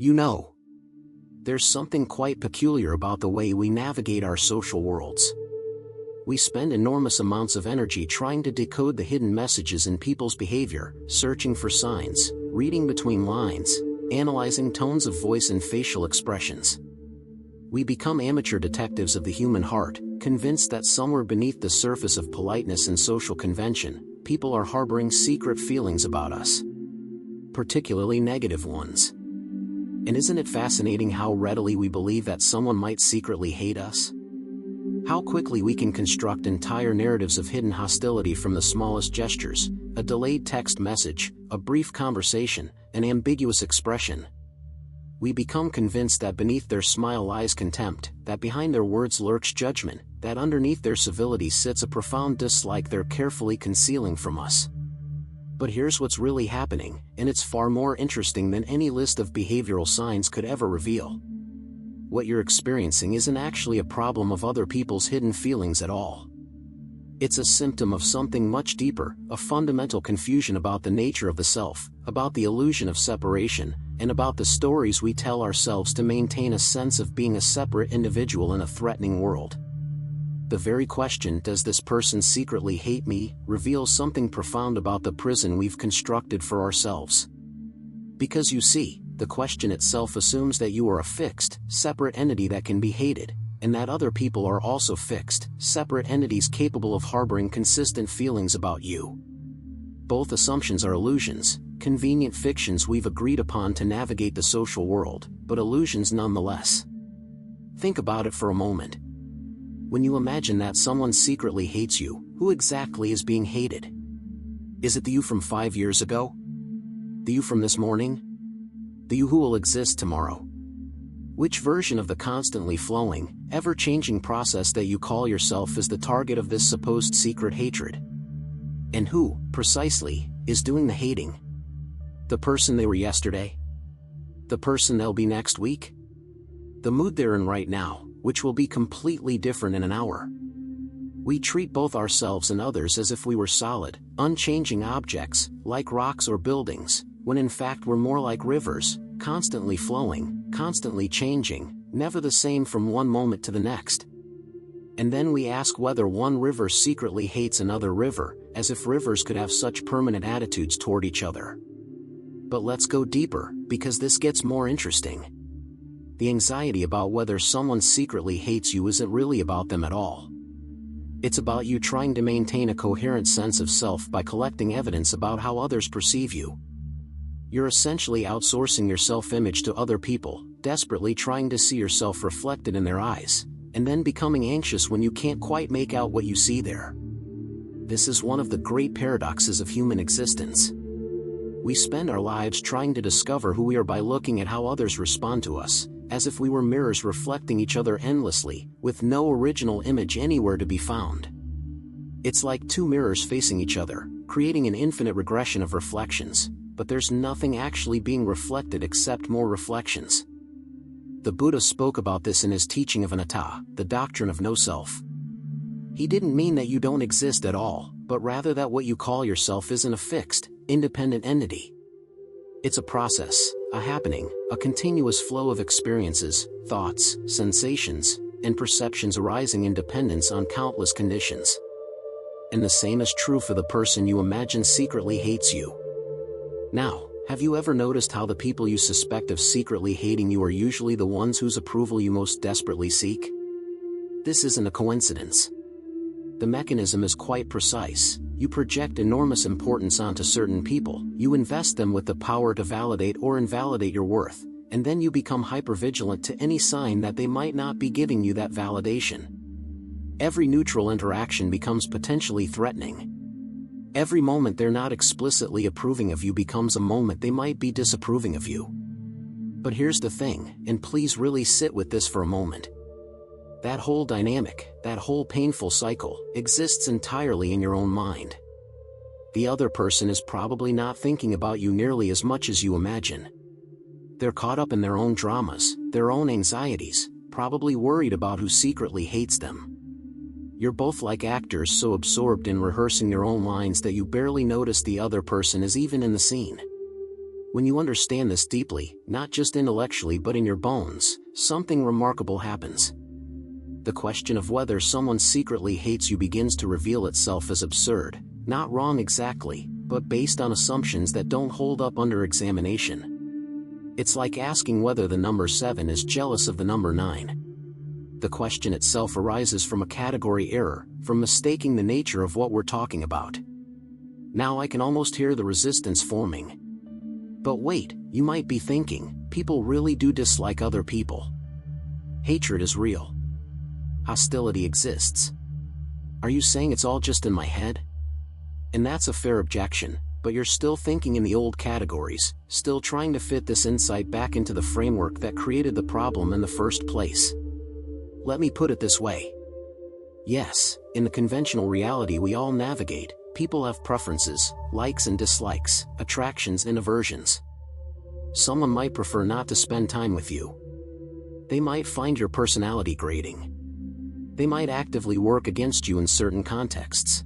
You know, there's something quite peculiar about the way we navigate our social worlds. We spend enormous amounts of energy trying to decode the hidden messages in people's behavior, searching for signs, reading between lines, analyzing tones of voice and facial expressions. We become amateur detectives of the human heart, convinced that somewhere beneath the surface of politeness and social convention, people are harboring secret feelings about us, particularly negative ones. And isn't it fascinating how readily we believe that someone might secretly hate us? How quickly we can construct entire narratives of hidden hostility from the smallest gestures, a delayed text message, a brief conversation, an ambiguous expression. We become convinced that beneath their smile lies contempt, that behind their words lurks judgment, that underneath their civility sits a profound dislike they're carefully concealing from us. But here's what's really happening, and it's far more interesting than any list of behavioral signs could ever reveal. What you're experiencing isn't actually a problem of other people's hidden feelings at all. It's a symptom of something much deeper, a fundamental confusion about the nature of the self, about the illusion of separation, and about the stories we tell ourselves to maintain a sense of being a separate individual in a threatening world. The very question, "Does this person secretly hate me?" reveals something profound about the prison we've constructed for ourselves. Because you see, the question itself assumes that you are a fixed, separate entity that can be hated, and that other people are also fixed, separate entities capable of harboring consistent feelings about you. Both assumptions are illusions, convenient fictions we've agreed upon to navigate the social world, but illusions nonetheless. Think about it for a moment. When you imagine that someone secretly hates you, who exactly is being hated? Is it the you from 5 years ago? The you from this morning? The you who will exist tomorrow? Which version of the constantly flowing, ever-changing process that you call yourself is the target of this supposed secret hatred? And who, precisely, is doing the hating? The person they were yesterday? The person they'll be next week? The mood they're in right now, which will be completely different in an hour. We treat both ourselves and others as if we were solid, unchanging objects, like rocks or buildings, when in fact we're more like rivers, constantly flowing, constantly changing, never the same from one moment to the next. And then we ask whether one river secretly hates another river, as if rivers could have such permanent attitudes toward each other. But let's go deeper, because this gets more interesting. The anxiety about whether someone secretly hates you isn't really about them at all. It's about you trying to maintain a coherent sense of self by collecting evidence about how others perceive you. You're essentially outsourcing your self-image to other people, desperately trying to see yourself reflected in their eyes, and then becoming anxious when you can't quite make out what you see there. This is one of the great paradoxes of human existence. We spend our lives trying to discover who we are by looking at how others respond to us, as if we were mirrors reflecting each other endlessly, with no original image anywhere to be found. It's like two mirrors facing each other, creating an infinite regression of reflections, but there's nothing actually being reflected except more reflections. The Buddha spoke about this in his teaching of anatta, the doctrine of no self. He didn't mean that you don't exist at all, but rather that what you call yourself isn't a fixed, independent entity. It's a process, a happening, a continuous flow of experiences, thoughts, sensations, and perceptions arising in dependence on countless conditions. And the same is true for the person you imagine secretly hates you. Now, have you ever noticed how the people you suspect of secretly hating you are usually the ones whose approval you most desperately seek? This isn't a coincidence. The mechanism is quite precise. You project enormous importance onto certain people, you invest them with the power to validate or invalidate your worth, and then you become hypervigilant to any sign that they might not be giving you that validation. Every neutral interaction becomes potentially threatening. Every moment they're not explicitly approving of you becomes a moment they might be disapproving of you. But here's the thing, and please really sit with this for a moment. That whole dynamic, that whole painful cycle, exists entirely in your own mind. The other person is probably not thinking about you nearly as much as you imagine. They're caught up in their own dramas, their own anxieties, probably worried about who secretly hates them. You're both like actors so absorbed in rehearsing your own lines that you barely notice the other person is even in the scene. When you understand this deeply, not just intellectually but in your bones, something remarkable happens. The question of whether someone secretly hates you begins to reveal itself as absurd, not wrong exactly, but based on assumptions that don't hold up under examination. It's like asking whether the number 7 is jealous of the number 9. The question itself arises from a category error, from mistaking the nature of what we're talking about. Now I can almost hear the resistance forming. But wait, you might be thinking, people really do dislike other people. Hatred is real. Hostility exists. Are you saying it's all just in my head? And that's a fair objection, but you're still thinking in the old categories, still trying to fit this insight back into the framework that created the problem in the first place. Let me put it this way. Yes, in the conventional reality we all navigate, people have preferences, likes and dislikes, attractions and aversions. Someone might prefer not to spend time with you. They might find your personality grating. They might actively work against you in certain contexts.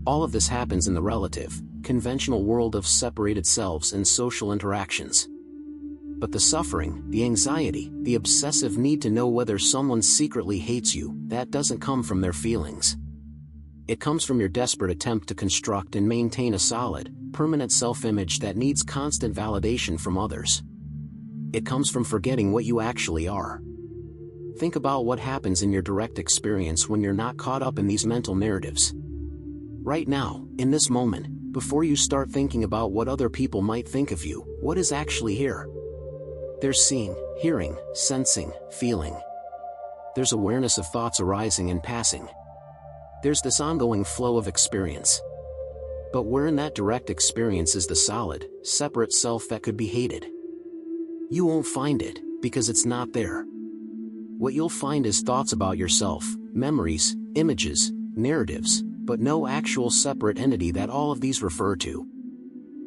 All of this happens in the relative, conventional world of separated selves and social interactions. But the suffering, the anxiety, the obsessive need to know whether someone secretly hates you, that doesn't come from their feelings. It comes from your desperate attempt to construct and maintain a solid, permanent self-image that needs constant validation from others. It comes from forgetting what you actually are. Think about what happens in your direct experience when you're not caught up in these mental narratives. Right now, in this moment, before you start thinking about what other people might think of you, what is actually here? There's seeing, hearing, sensing, feeling. There's awareness of thoughts arising and passing. There's this ongoing flow of experience. But where in that direct experience is the solid, separate self that could be hated? You won't find it, because it's not there. What you'll find is thoughts about yourself, memories, images, narratives, but no actual separate entity that all of these refer to.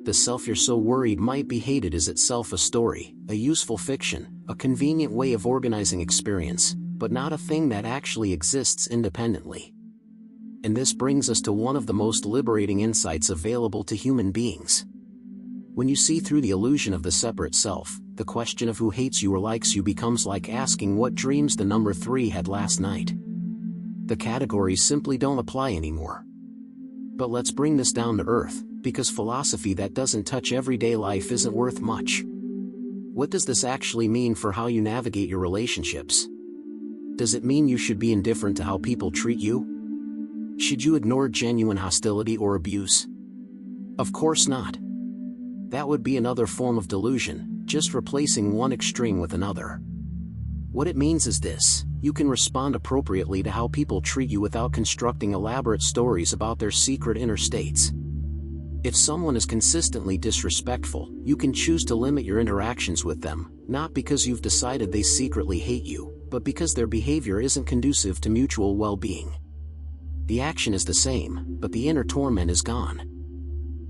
The self you're so worried might be hated is itself a story, a useful fiction, a convenient way of organizing experience, but not a thing that actually exists independently. And this brings us to one of the most liberating insights available to human beings. When you see through the illusion of the separate self, the question of who hates you or likes you becomes like asking what dreams the number 3 had last night. The categories simply don't apply anymore. But let's bring this down to earth, because philosophy that doesn't touch everyday life isn't worth much. What does this actually mean for how you navigate your relationships? Does it mean you should be indifferent to how people treat you? Should you ignore genuine hostility or abuse? Of course not. That would be another form of delusion, just replacing one extreme with another. What it means is this: you can respond appropriately to how people treat you without constructing elaborate stories about their secret inner states. If someone is consistently disrespectful, you can choose to limit your interactions with them, not because you've decided they secretly hate you, but because their behavior isn't conducive to mutual well-being. The action is the same, but the inner torment is gone.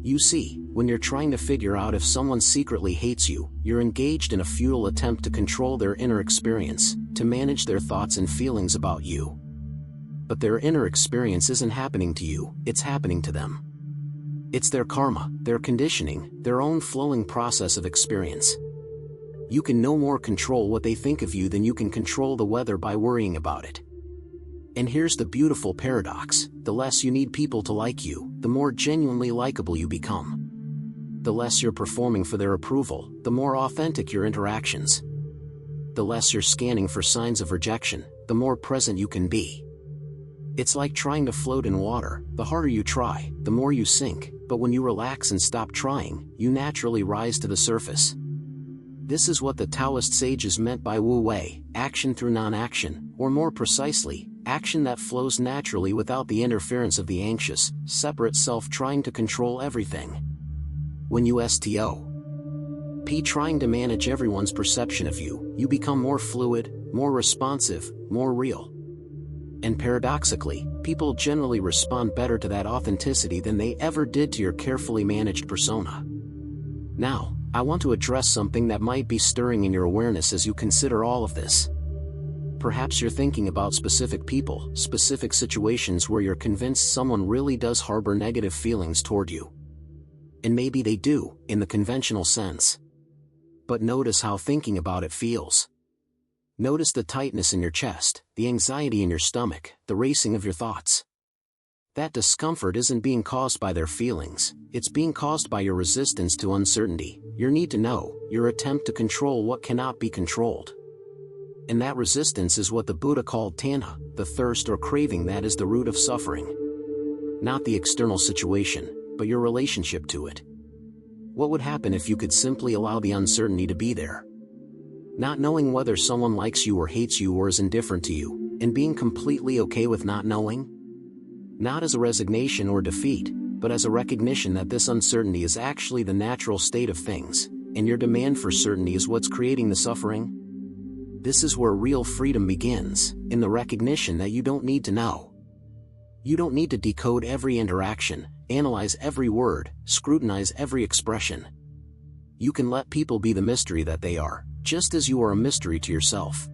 You see, when you're trying to figure out if someone secretly hates you, you're engaged in a futile attempt to control their inner experience, to manage their thoughts and feelings about you. But their inner experience isn't happening to you, it's happening to them. It's their karma, their conditioning, their own flowing process of experience. You can no more control what they think of you than you can control the weather by worrying about it. And here's the beautiful paradox: the less you need people to like you, the more genuinely likable you become. The less you're performing for their approval, the more authentic your interactions. The less you're scanning for signs of rejection, the more present you can be. It's like trying to float in water: the harder you try, the more you sink, but when you relax and stop trying, you naturally rise to the surface. This is what the Taoist sages meant by Wu Wei, action through non-action, or more precisely, action that flows naturally without the interference of the anxious, separate self trying to control everything. When you stop trying to manage everyone's perception of you, you become more fluid, more responsive, more real. And paradoxically, people generally respond better to that authenticity than they ever did to your carefully managed persona. Now, I want to address something that might be stirring in your awareness as you consider all of this. Perhaps you're thinking about specific people, specific situations where you're convinced someone really does harbor negative feelings toward you. And maybe they do, in the conventional sense. But notice how thinking about it feels. Notice the tightness in your chest, the anxiety in your stomach, the racing of your thoughts. That discomfort isn't being caused by their feelings, it's being caused by your resistance to uncertainty, your need to know, your attempt to control what cannot be controlled. And that resistance is what the Buddha called tanha, the thirst or craving that is the root of suffering. Not the external situation, but your relationship to it. What would happen if you could simply allow the uncertainty to be there? Not knowing whether someone likes you or hates you or is indifferent to you, and being completely okay with not knowing? Not as a resignation or defeat, but as a recognition that this uncertainty is actually the natural state of things, and your demand for certainty is what's creating the suffering? This is where real freedom begins, in the recognition that you don't need to know. You don't need to decode every interaction, analyze every word, scrutinize every expression. You can let people be the mystery that they are, just as you are a mystery to yourself.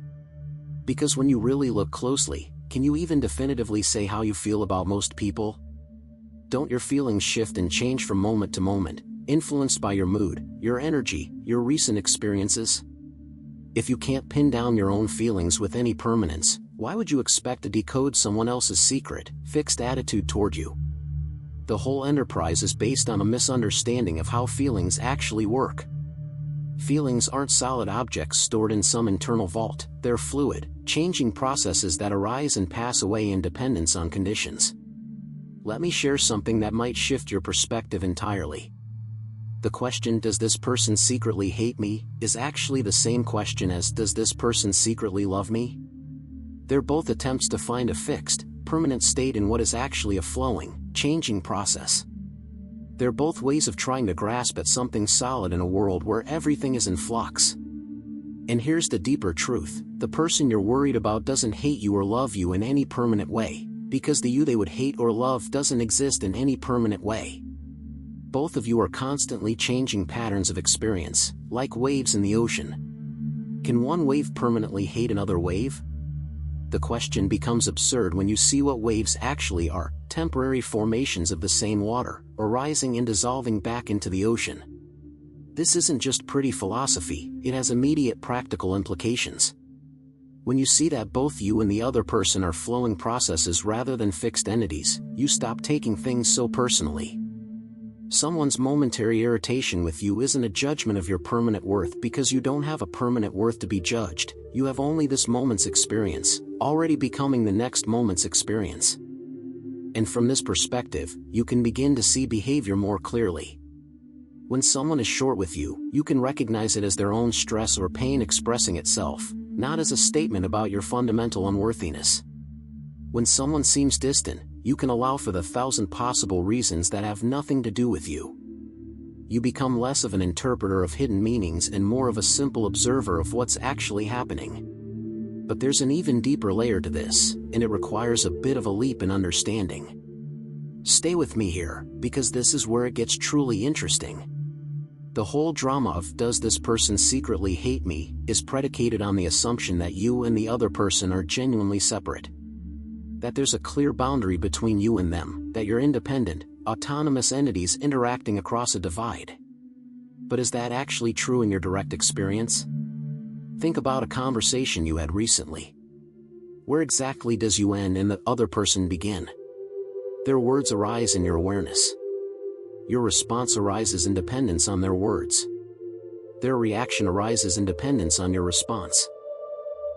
Because when you really look closely, can you even definitively say how you feel about most people? Don't your feelings shift and change from moment to moment, influenced by your mood, your energy, your recent experiences? If you can't pin down your own feelings with any permanence, why would you expect to decode someone else's secret, fixed attitude toward you? The whole enterprise is based on a misunderstanding of how feelings actually work. Feelings aren't solid objects stored in some internal vault, they're fluid, changing processes that arise and pass away in dependence on conditions. Let me share something that might shift your perspective entirely. The question, does this person secretly hate me, is actually the same question as, does this person secretly love me? They're both attempts to find a fixed, permanent state in what is actually a flowing, changing process. They're both ways of trying to grasp at something solid in a world where everything is in flux. And here's the deeper truth: the person you're worried about doesn't hate you or love you in any permanent way, because the you they would hate or love doesn't exist in any permanent way. Both of you are constantly changing patterns of experience, like waves in the ocean. Can one wave permanently hate another wave? The question becomes absurd when you see what waves actually are: temporary formations of the same water, arising and dissolving back into the ocean. This isn't just pretty philosophy, it has immediate practical implications. When you see that both you and the other person are flowing processes rather than fixed entities, you stop taking things so personally. Someone's momentary irritation with you isn't a judgment of your permanent worth, because you don't have a permanent worth to be judged, you have only this moment's experience, already becoming the next moment's experience. And from this perspective, you can begin to see behavior more clearly. When someone is short with you, you can recognize it as their own stress or pain expressing itself, not as a statement about your fundamental unworthiness. When someone seems distant, you can allow for the 1,000 possible reasons that have nothing to do with you. You become less of an interpreter of hidden meanings and more of a simple observer of what's actually happening. But there's an even deeper layer to this, and it requires a bit of a leap in understanding. Stay with me here, because this is where it gets truly interesting. The whole drama of, does this person secretly hate me, is predicated on the assumption that you and the other person are genuinely separate. That there's a clear boundary between you and them, that you're independent, autonomous entities interacting across a divide. But is that actually true in your direct experience? Think about a conversation you had recently. Where exactly does you end and the other person begin? Their words arise in your awareness. Your response arises in dependence on their words. Their reaction arises in dependence on your response.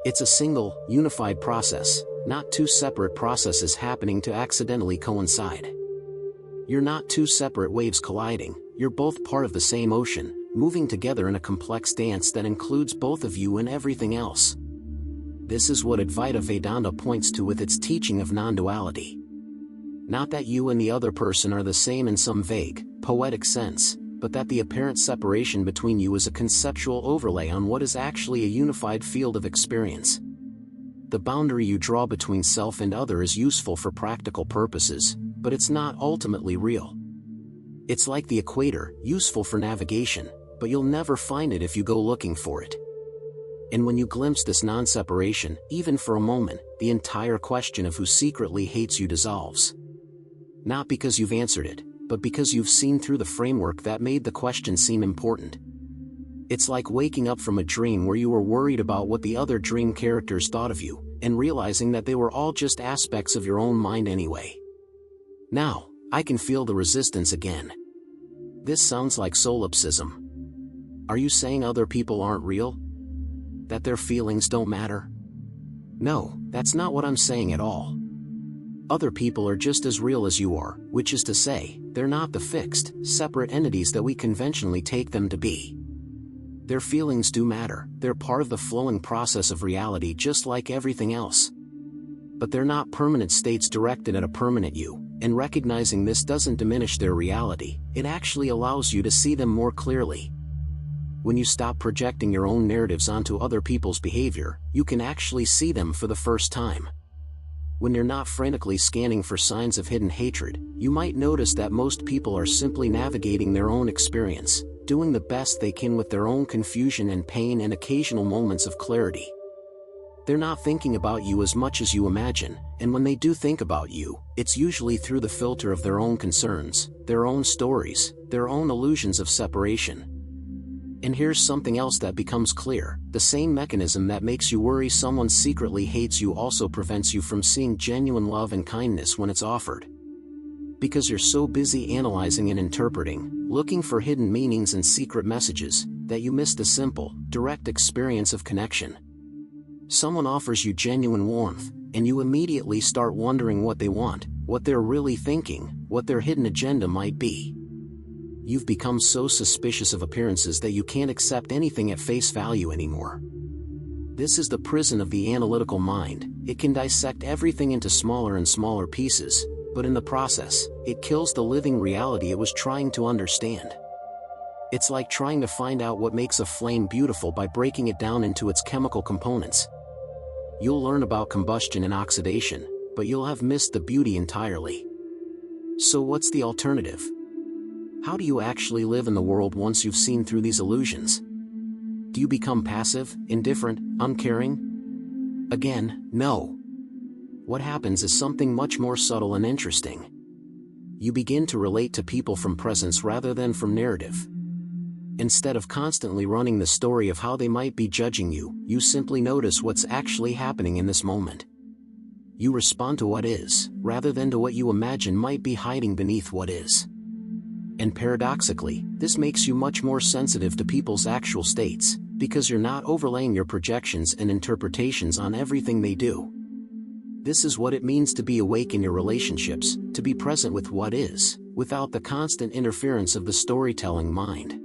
It's a single, unified process, not two separate processes happening to accidentally coincide. You're not two separate waves colliding, you're both part of the same ocean, moving together in a complex dance that includes both of you and everything else. This is what Advaita Vedanta points to with its teaching of non-duality. Not that you and the other person are the same in some vague, poetic sense, but that the apparent separation between you is a conceptual overlay on what is actually a unified field of experience. The boundary you draw between self and other is useful for practical purposes, but it's not ultimately real. It's like the equator, useful for navigation, but you'll never find it if you go looking for it. And when you glimpse this non-separation, even for a moment, the entire question of who secretly hates you dissolves. Not because you've answered it, but because you've seen through the framework that made the question seem important. It's like waking up from a dream where you were worried about what the other dream characters thought of you, and realizing that they were all just aspects of your own mind anyway. Now, I can feel the resistance again. This sounds like solipsism. Are you saying other people aren't real? That their feelings don't matter? No, that's not what I'm saying at all. Other people are just as real as you are, which is to say, they're not the fixed, separate entities that we conventionally take them to be. Their feelings do matter, they're part of the flowing process of reality just like everything else. But they're not permanent states directed at a permanent you, and recognizing this doesn't diminish their reality, it actually allows you to see them more clearly. When you stop projecting your own narratives onto other people's behavior, you can actually see them for the first time. When you're not frantically scanning for signs of hidden hatred, you might notice that most people are simply navigating their own experience, doing the best they can with their own confusion and pain and occasional moments of clarity. They're not thinking about you as much as you imagine, and when they do think about you, it's usually through the filter of their own concerns, their own stories, their own illusions of separation. And here's something else that becomes clear: the same mechanism that makes you worry someone secretly hates you also prevents you from seeing genuine love and kindness when it's offered. Because you're so busy analyzing and interpreting, looking for hidden meanings and secret messages, that you miss the simple, direct experience of connection. Someone offers you genuine warmth, and you immediately start wondering what they want, what they're really thinking, what their hidden agenda might be. You've become so suspicious of appearances that you can't accept anything at face value anymore. This is the prison of the analytical mind. It can dissect everything into smaller and smaller pieces, but in the process, it kills the living reality it was trying to understand. It's like trying to find out what makes a flame beautiful by breaking it down into its chemical components. You'll learn about combustion and oxidation, but you'll have missed the beauty entirely. So what's the alternative? How do you actually live in the world once you've seen through these illusions? Do you become passive, indifferent, uncaring? Again, no. What happens is something much more subtle and interesting. You begin to relate to people from presence rather than from narrative. Instead of constantly running the story of how they might be judging you, you simply notice what's actually happening in this moment. You respond to what is, rather than to what you imagine might be hiding beneath what is. And paradoxically, this makes you much more sensitive to people's actual states, because you're not overlaying your projections and interpretations on everything they do. This is what it means to be awake in your relationships, to be present with what is, without the constant interference of the storytelling mind.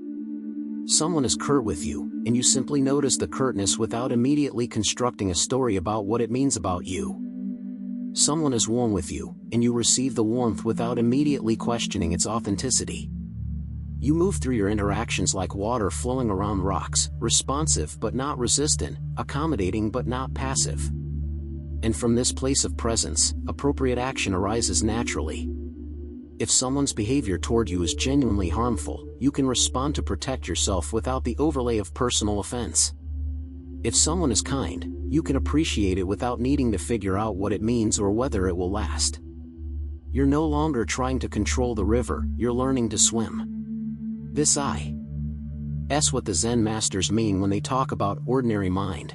Someone is curt with you, and you simply notice the curtness without immediately constructing a story about what it means about you. Someone is warm with you, and you receive the warmth without immediately questioning its authenticity. You move through your interactions like water flowing around rocks, responsive but not resistant, accommodating but not passive. And from this place of presence, appropriate action arises naturally. If someone's behavior toward you is genuinely harmful, you can respond to protect yourself without the overlay of personal offense. If someone is kind, you can appreciate it without needing to figure out what it means or whether it will last. You're no longer trying to control the river, you're learning to swim. This is what the Zen masters mean when they talk about ordinary mind.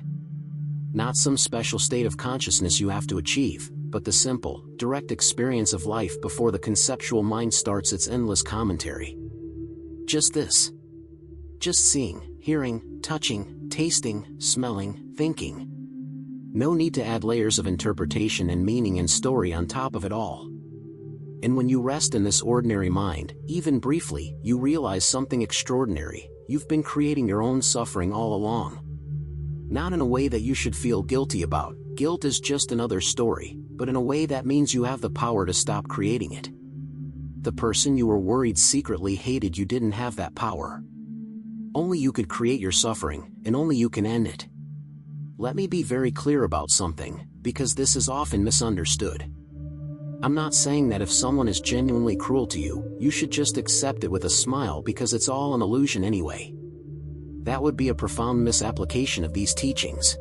Not some special state of consciousness you have to achieve, but the simple, direct experience of life before the conceptual mind starts its endless commentary. Just this. Just seeing, hearing, touching, tasting, smelling, thinking. No need to add layers of interpretation and meaning and story on top of it all. And when you rest in this ordinary mind, even briefly, you realize something extraordinary: you've been creating your own suffering all along. Not in a way that you should feel guilty about, guilt is just another story, but in a way that means you have the power to stop creating it. The person you were worried secretly hated you didn't have that power. Only you could create your suffering, and only you can end it. Let me be very clear about something, because this is often misunderstood. I'm not saying that if someone is genuinely cruel to you, you should just accept it with a smile because it's all an illusion anyway. That would be a profound misapplication of these teachings.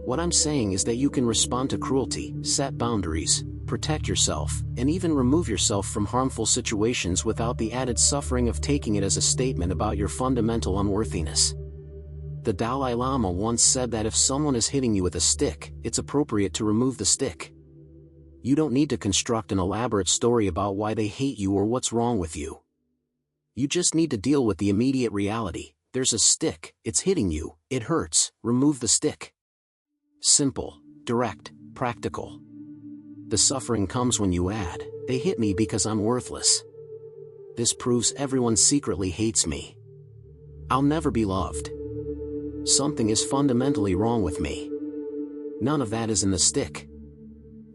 What I'm saying is that you can respond to cruelty, set boundaries, protect yourself, and even remove yourself from harmful situations without the added suffering of taking it as a statement about your fundamental unworthiness. The Dalai Lama once said that if someone is hitting you with a stick, it's appropriate to remove the stick. You don't need to construct an elaborate story about why they hate you or what's wrong with you. You just need to deal with the immediate reality. There's a stick, it's hitting you, it hurts, remove the stick. Simple, direct, practical. The suffering comes when you add, they hit me because I'm worthless. This proves everyone secretly hates me. I'll never be loved. Something is fundamentally wrong with me. None of that is in the stick.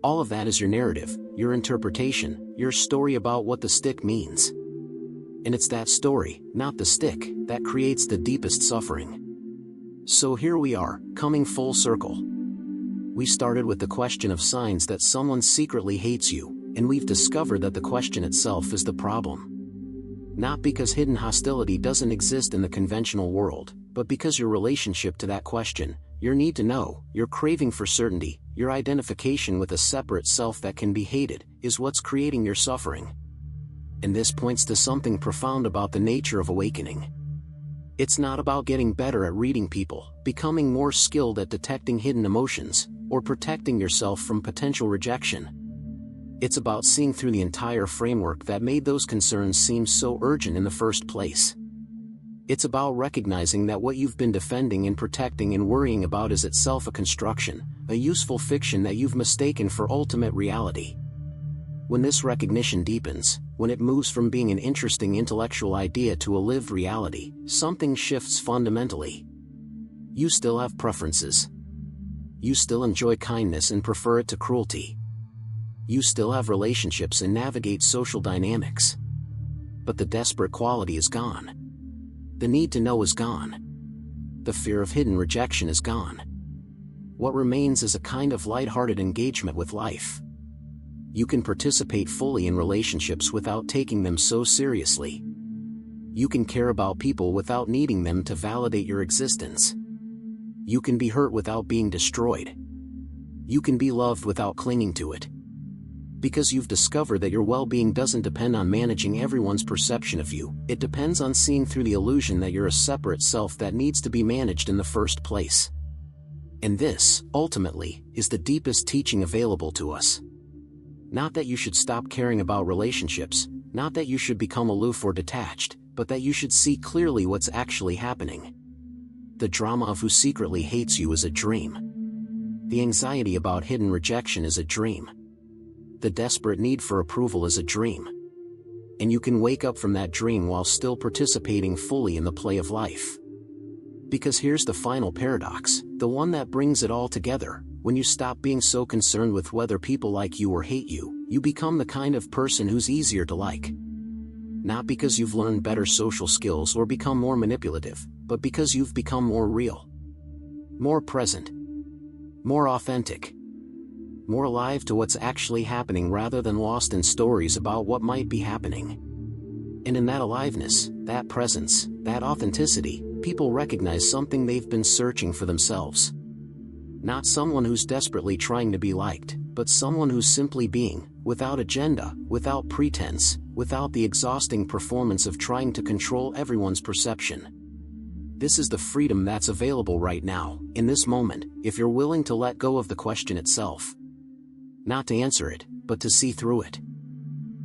All of that is your narrative, your interpretation, your story about what the stick means. And it's that story, not the stick, that creates the deepest suffering. So here we are, coming full circle. We started with the question of signs that someone secretly hates you, and we've discovered that the question itself is the problem. Not because hidden hostility doesn't exist in the conventional world, but because your relationship to that question, your need to know, your craving for certainty, your identification with a separate self that can be hated, is what's creating your suffering. And this points to something profound about the nature of awakening. It's not about getting better at reading people, becoming more skilled at detecting hidden emotions, or protecting yourself from potential rejection. It's about seeing through the entire framework that made those concerns seem so urgent in the first place. It's about recognizing that what you've been defending and protecting and worrying about is itself a construction, a useful fiction that you've mistaken for ultimate reality. When this recognition deepens, when it moves from being an interesting intellectual idea to a lived reality, something shifts fundamentally. You still have preferences. You still enjoy kindness and prefer it to cruelty. You still have relationships and navigate social dynamics. But the desperate quality is gone. The need to know is gone. The fear of hidden rejection is gone. What remains is a kind of lighthearted engagement with life. You can participate fully in relationships without taking them so seriously. You can care about people without needing them to validate your existence. You can be hurt without being destroyed. You can be loved without clinging to it. Because you've discovered that your well-being doesn't depend on managing everyone's perception of you, it depends on seeing through the illusion that you're a separate self that needs to be managed in the first place. And this, ultimately, is the deepest teaching available to us. Not that you should stop caring about relationships, not that you should become aloof or detached, but that you should see clearly what's actually happening. The drama of who secretly hates you is a dream. The anxiety about hidden rejection is a dream. The desperate need for approval is a dream. And you can wake up from that dream while still participating fully in the play of life. Because here's the final paradox, the one that brings it all together. When you stop being so concerned with whether people like you or hate you, you become the kind of person who's easier to like. Not because you've learned better social skills or become more manipulative, but because you've become more real. More present. More authentic. More alive to what's actually happening rather than lost in stories about what might be happening. And in that aliveness, that presence, that authenticity, people recognize something they've been searching for themselves. Not someone who's desperately trying to be liked, but someone who's simply being, without agenda, without pretense, without the exhausting performance of trying to control everyone's perception. This is the freedom that's available right now, in this moment, if you're willing to let go of the question itself. Not to answer it, but to see through it.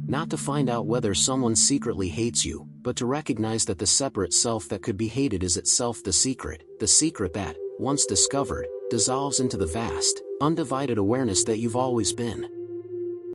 Not to find out whether someone secretly hates you, but to recognize that the separate self that could be hated is itself the secret that, once discovered, dissolves into the vast, undivided awareness that you've always been.